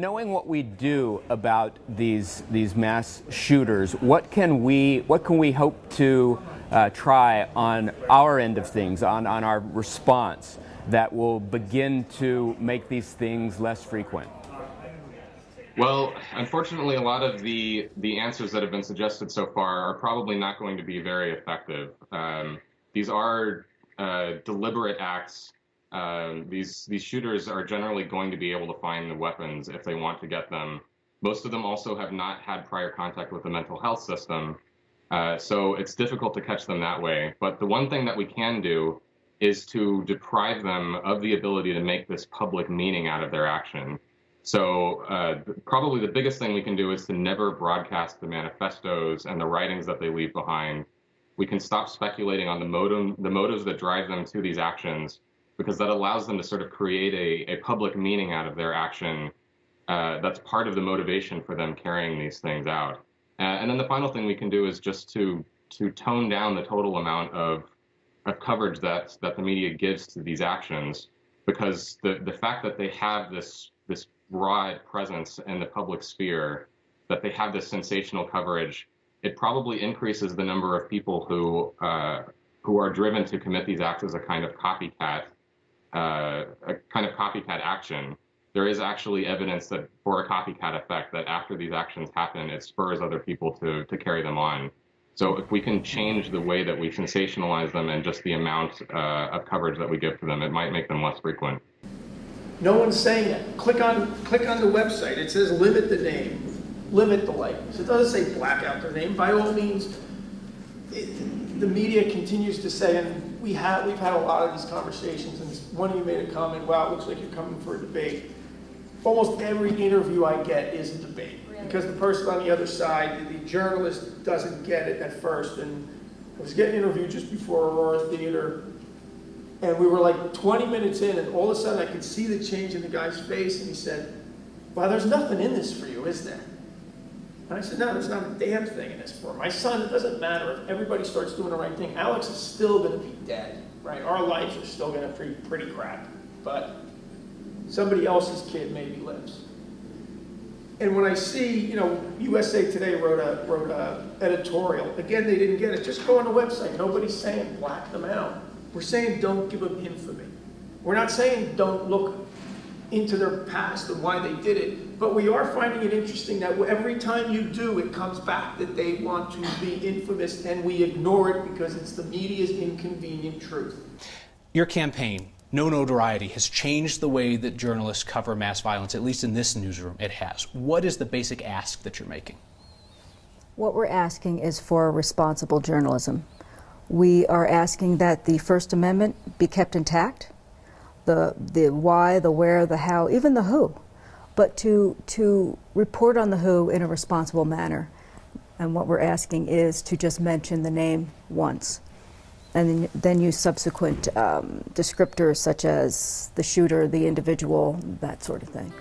knowing what we do about these mass shooters, what can we hope to try on our end of things, on our response, that will begin to make these things less frequent? Well, unfortunately, a lot of the answers that have been suggested so far are probably not going to be very effective. These are deliberate acts. These shooters are generally going to be able to find the weapons if they want to get them. Most of them also have not had prior contact with the mental health system, so it's difficult to catch them that way. But the one thing that we can do is to deprive them of the ability to make this public meaning out of their action. So probably the biggest thing we can do is to never broadcast the manifestos and the writings that they leave behind. We can stop speculating on the motives that drive them to these actions, because that allows them to sort of create a public meaning out of their action that's part of the motivation for them carrying these things out. And then the final thing we can do is just to tone down the total amount of coverage that the media gives to these actions, because the fact that they have this broad presence in the public sphere, that they have this sensational coverage, it probably increases the number of people who are driven to commit these acts as a kind of copycat action. There is actually evidence that for a copycat effect, that after these actions happen, it spurs other people to carry them on. So if we can change the way that we sensationalize them and just the amount of coverage that we give to them, it might make them less frequent. No one's saying that. Click on the website. It says limit the name, limit the likeness. It doesn't say black out their name. By all means, the media continues to say, and we've had a lot of these conversations, and one of you made a comment, wow, it looks like you're coming for a debate. Almost every interview I get is a debate. Really? Because the person on the other side, the journalist, doesn't get it at first. And I was getting interviewed just before Aurora Theater, and we were like 20 minutes in, and all of a sudden I could see the change in the guy's face, and he said, well, there's nothing in this for you, is there? And I said, no, there's not a damn thing in this for him. My son, it doesn't matter if everybody starts doing the right thing. Alex is still going to be dead, right? Our lives are still going to be pretty crap, but somebody else's kid maybe lives. And when I see, USA Today wrote a editorial. Again, they didn't get it. Just go on the website. Nobody's saying black them out. We're saying don't give them infamy. We're not saying don't look into their past and why they did it, but we are finding it interesting that every time you do, it comes back that they want to be infamous, and we ignore it because it's the media's inconvenient truth. Your campaign, No Notoriety, has changed the way that journalists cover mass violence, at least in this newsroom it has. What is the basic ask that you're making? What we're asking is for responsible journalism. We are asking that the First Amendment be kept intact, the why, the where, the how, even the who, but to report on the who in a responsible manner. And what we're asking is to just mention the name once, and then use subsequent descriptors such as the shooter, the individual, that sort of thing.